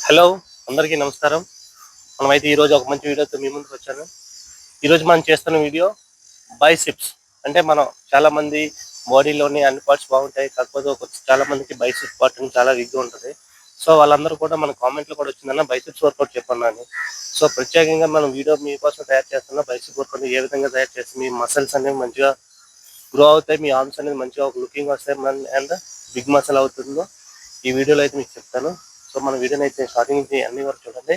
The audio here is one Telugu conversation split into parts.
హలో, అందరికీ నమస్కారం. మనమైతే ఈరోజు ఒక మంచి వీడియోతో మీ ముందుకు వచ్చాను. ఈరోజు మనం చేస్తున్న వీడియో బైసిప్స్. అంటే మనం చాలామంది బాడీలోని అన్ని పార్ట్స్ బాగుంటాయి, కాకపోతే చాలా మందికి బైసిప్స్ పార్ట్ చాలా వీక్గా ఉంటుంది. సో వాళ్ళందరూ కూడా మన కామెంట్లో కూడా వచ్చిందన్న బైసిప్స్ వర్కౌట్ చెప్పన్నా అని. సో ప్రత్యేకంగా మనం వీడియో మీకోసం తయారు చేస్తున్న బైసిప్స్ వర్కౌట్ ఏ విధంగా తయారు చేసి మీ మసిల్స్ అనేవి మంచిగా గ్రో అవుతాయి, మీ ఆర్మ్స్ అనేది మంచిగా ఒక లుకింగ్ వస్తాయి అండ్ బిగ్ మసిల్ అవుతుందో ఈ వీడియోలో అయితే మీకు చెప్తాను. సో మన వీడియోని అయితే స్టార్టింగ్ నుంచి అన్ని వరకు చూడండి.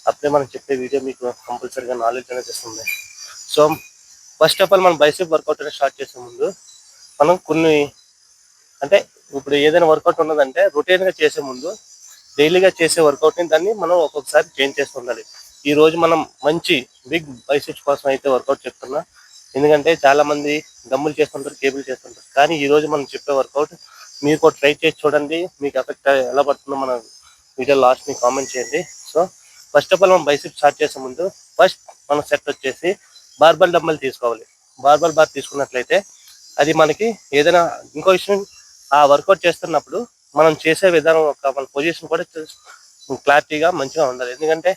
అప్పుడే మనం చెప్పే వీడియో మీకు కంపల్సరీగా నాలెడ్జ్ అనేది ఇస్తుంది. సో ఫస్ట్ ఆఫ్ ఆల్ మనం బైసెప్ వర్కౌట్ అనేది స్టార్ట్ చేసే ముందు మనం కొన్ని అంటే ఇప్పుడు ఏదైనా వర్కౌట్ ఉన్నదంటే రొటీన్గా చేసే ముందు డైలీగా చేసే వర్కౌట్ని దాన్ని మనం ఒక్కొక్కసారి చేంజ్ చేస్తూ ఉండాలి. ఈ రోజు మనం మంచి బిగ్ బైసెప్స్ కోసం అయితే వర్కౌట్ చెప్తున్నా. ఎందుకంటే చాలామంది డమ్ములు చేస్తుంటారు, కేబుల్ చేస్తుంటారు. కానీ ఈరోజు మనం చెప్పే వర్కౌట్ మీరు కూడా ట్రై చేసి చూడండి. మీకు ఎఫెక్ట్ ఎలా పడుతుందో మన వీడియో లాస్ట్ని కామెంట్ చేయండి. సో ఫస్ట్ ఆఫ్ ఆల్ మనం బైసిప్ స్టార్ట్ చేసే ముందు ఫస్ట్ మన సెట్ వచ్చేసి బార్బల్ డంబల్ తీసుకోవాలి. బార్బల్ బార్ తీసుకున్నట్లయితే అది మనకి ఏదైనా ఇంకో విషయం, ఆ వర్కౌట్ చేస్తున్నప్పుడు మనం చేసే విధానం మన పొజిషన్ కూడా క్లారిటీగా మంచిగా ఉండాలి. ఎందుకంటే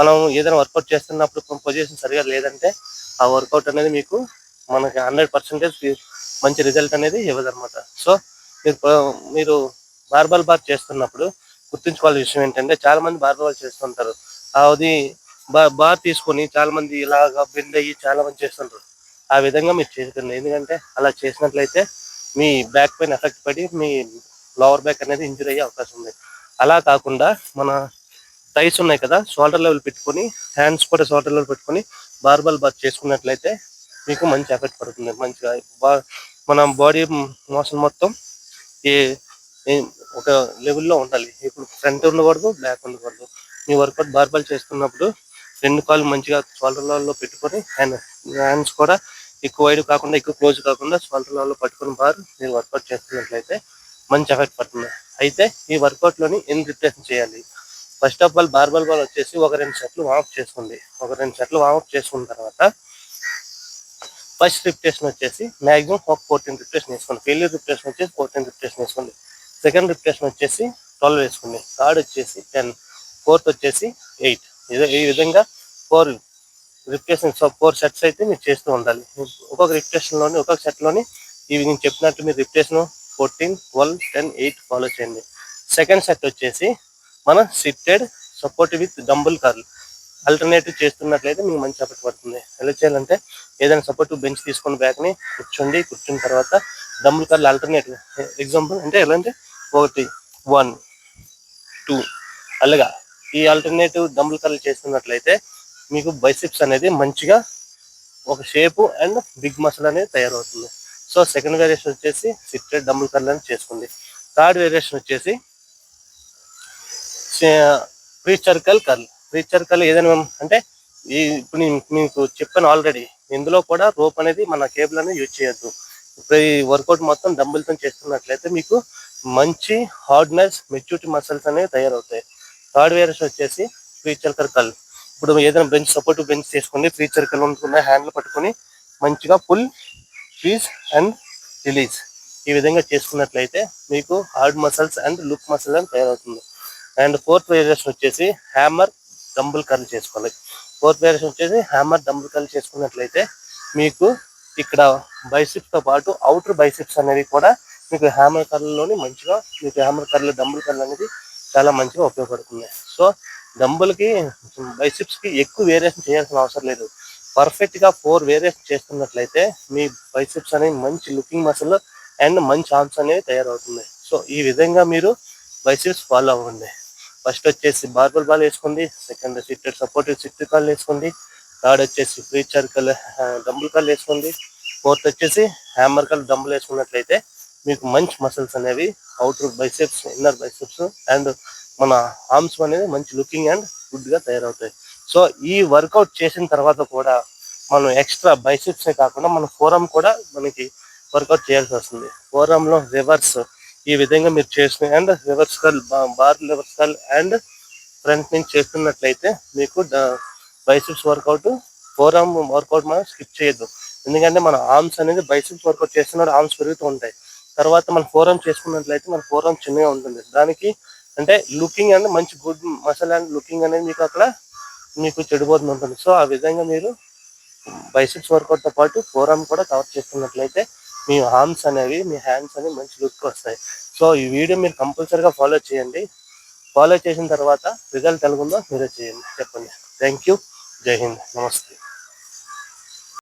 మనం ఏదైనా వర్కౌట్ చేస్తున్నప్పుడు పొజిషన్ సరిగా లేదంటే ఆ వర్కౌట్ అనేది మీకు మనకి 100% మంచి రిజల్ట్ అనేది ఇవ్వదన్నమాట. సో మీరు బార్బల్ బార్ చేస్తున్నప్పుడు గుర్తుంచుకోవాల్సిన విషయం ఏంటంటే చాలా మంది బార్బల్ చేస్తుంటారు. అది బార్ తీసుకొని చాలా మంది ఇలాగా బెండ్ అయ్యి చాలా మంది చేస్తుంటారు. ఆ విధంగా మీరు చేయకండి. ఎందుకంటే అలా చేసినట్లయితే మీ బ్యాక్ పైన ఎఫెక్ట్ పడి మీ లోవర్ బ్యాక్ అనేది ఇంజరీ అయ్యే అవకాశం ఉంది. అలా కాకుండా మన థైస్ ఉన్నాయి కదా, షోల్డర్ లెవెల్ పెట్టుకొని హ్యాండ్స్ కూడా షోల్డర్ లెవెల్ పెట్టుకొని బార్బల్ బార్ చేసుకున్నట్లయితే మీకు మంచి ఎఫెక్ట్ పడుతుంది. మంచిగా మన బాడీ మోషన్ మొత్తం ఒక లెవెల్లో ఉండాలి. ఇప్పుడు ఫ్రంట్ ఉండకూడదు, బ్యాక్ ఉండకూడదు. మీ వర్కౌట్ బార్బల్ చేస్తున్నప్పుడు రెండు కాళ్ళు మంచిగా షోల్డర్ లెవెల్లో పెట్టుకొని హ్యాండ్స్ కూడా ఎక్కువ వైడ్ కాకుండా ఎక్కువ క్లోజ్ కాకుండా షోల్డర్ లెవెల్లో పట్టుకుని బార్ మీరు వర్కౌట్ చేస్తున్నట్లయితే మంచి ఎఫెక్ట్ పడుతుంది. అయితే ఈ వర్కౌట్లోని ఎన్ని రిపిటేషన్ చేయాలి? ఫస్ట్ ఆఫ్ ఆల్ బార్బల్ బాల్ వచ్చేసి ఒక 2 సెట్లు వార్మప్ చేసుకోండి. ఒక 2 సెట్లు వార్మప్ చేసుకున్న తర్వాత ఫస్ట్ రిపిటేషన్ వచ్చేసి మ్యాక్సిమం ఒక 14 రిపిటేషన్ వేసుకోండి. ఫెయిల్యూర్ రిపిటేషన్ వచ్చేసి 14 రిపిటేషన్ వేసుకోండి. సెకండ్ రిపిటేషన్ వచ్చేసి 12 వేసుకోండి. థర్డ్ వచ్చేసి 10, ఫోర్త్ వచ్చేసి 8. ఈ విధంగా 4 రిపిటేషన్స్ 4 సెట్స్ అయితే మీరు చేస్తూ ఉండాలి. ఒక్కొక్క రిపిటేషన్లోని ఒక్కొక్క సెట్లోని ఇవి నేను చెప్పినట్టు మీరు రిపిటేషన్ 14, 12, 10, 8 ఫాలో చేయండి. సెకండ్ సెట్ వచ్చేసి మన seated support with dumbbell curl alternative చేస్తున్నట్లయితే మీకు మంచి ఎఫెక్ట్ పడుతుంది. ఎలా చేయాలంటే ఏదైనా సపోర్టివ్ బెంచ్ తీసుకొని బ్యాక్ని కూర్చున్న తర్వాత డంబుల్ కర్ల్ ఆల్టర్నేటివ్ ఎగ్జాంపుల్ అంటే ఎలా అంటే 1, 1, 2 అలాగా ఈ ఆల్టర్నేటివ్ డంబుల్ కర్ల్ చేస్తున్నట్లయితే మీకు బైసిప్స్ అనేది మంచిగా ఒక షేపు అండ్ బిగ్ మసిల్ అనేది తయారవుతుంది. సో సెకండ్ వేరియేషన్ వచ్చేసి సిట్టెడ్ డంబుల్ కర్ల్ అని చేసుకుంది. థర్డ్ వేరియేషన్ వచ్చేసి ఫ్రీ సర్కిల్ కర్ల్ ఏదైనా అంటే ఇప్పుడు నేను మీకు చెప్పాను ఆల్రెడీ, ఇందులో కూడా రోప్ అనేది మన కేబుల్ అనేది యూజ్ చేయొద్దు. ఇప్పుడు ఈ వర్కౌట్ మొత్తం డంబుల్తో చేస్తున్నట్లయితే మీకు మంచి హార్డ్నెస్ మెచ్యూరిటీ మసిల్స్ అనేవి తయారవుతాయి. థర్డ్ వేరియేషన్ వచ్చేసి ఫ్రీ సర్కిల్ కర్ల్. ఇప్పుడు ఏదైనా బెంచ్ సపోర్టివ్ బెంచ్ తీసుకొని ఫ్రీ సర్కిల్ ఉంటున్న హ్యాండ్లు పట్టుకొని మంచిగా పుల్, స్క్వీజ్ అండ్ రిలీజ్ ఈ విధంగా చేసుకున్నట్లయితే మీకు hard muscles and look muscle అని తయారవుతుంది. అండ్ ఫోర్త్ వేరియేషన్ వచ్చేసి హ్యామర్ డంబుల్ కర్ల్ చేసుకోవాలి. హ్యామర్ డంబుల్ కర్ల్ చేసుకున్నట్లయితే మీకు ఇక్కడ బైసిప్స్తో పాటు అవుటర్ బైసిప్స్ అనేది కూడా మీకు హ్యామర్ కర్ల్లోని మంచిగా మీకు హ్యామర్ కర్ల్ డంబుల్ కర్ల్ అనేది చాలా మంచిగా ఉపయోగపడుతుంది. సో డంబుల్కి బైసిప్స్కి ఎక్కువ వేరియేషన్ చేయాల్సిన అవసరం లేదు. పర్ఫెక్ట్గా 4 వేరియేషన్ చేస్తున్నట్లయితే మీ బైసిప్స్ అనేవి మంచి లుకింగ్ మసిల్ అండ్ మంచి ఆర్మ్స్ అనేవి తయారవుతుంది. సో ఈ విధంగా మీరు బైసిప్స్ ఫాలో అవ్వండి. ఫస్ట్ వచ్చేసి బార్బల్ బాల్ వేసుకోండి. సెకండ్ సిట్టెడ్ సపోర్టివ్ సిట్ కర్ల్ వేసుకోండి. థర్డ్ వచ్చేసి ఫ్రీ సర్కిల్ డంబుల్ కర్ల్ వేసుకోండి. ఫోర్త్ వచ్చేసి హ్యామర్ కర్ల్ డంబుల్ వేసుకున్నట్లయితే మీకు మంచి మసిల్స్ అనేవి outer biceps, inner biceps and మన ఆర్మ్స్ అనేది మంచి లుకింగ్ అండ్ గుడ్గా తయారవుతాయి. సో ఈ వర్కౌట్ చేసిన తర్వాత కూడా మనం ఎక్స్ట్రా బైసెప్సే కాకుండా మన ఫోరమ్ కూడా మనకి వర్కౌట్ చేయాల్సి వస్తుంది. ఫోరమ్లో రివర్స్ ఈ విధంగా మీరు చేసిన and reverse curl, bar reverse curl and front నుంచి చేస్తున్నట్లయితే మీకు బైసిప్స్ వర్కౌట్, ఫోరమ్ వర్కౌట్ మనం స్కిప్ చేయొద్దు. ఎందుకంటే మన ఆర్మ్స్ అనేది బైసిప్స్ వర్కౌట్ చేస్తున్నప్పుడు ఆర్మ్స్ పెరుగుతూ ఉంటాయి. తర్వాత మన ఫోరమ్ చేసుకున్నట్లయితే మన ఫోరమ్ చిన్నగా ఉంటుంది. దానికి అంటే లుకింగ్ అనేది మంచి గుడ్ మసల్ అండ్ లుకింగ్ అనేది మీకు అక్కడ మీకు చెడిపోతుంది ఉంటుంది. సో ఆ విధంగా మీరు బైసిప్స్ వర్కౌట్తో పాటు ఫోర్ ఆర్మ్ కూడా కవర్ చేస్తున్నట్లయితే మీ ఆర్మ్స్ అనేవి మీ హ్యాండ్స్ అనేవి మంచి లుక్ వస్తాయి. సో ఈ వీడియో మీరు కంపల్సరీగా ఫాలో చేయండి. ఫాలో చేసిన తర్వాత రిజల్ట్ ఎలాగుందో మీరే చేయండి, చెప్పండి. Thank you. జై హింద్. నమస్తే.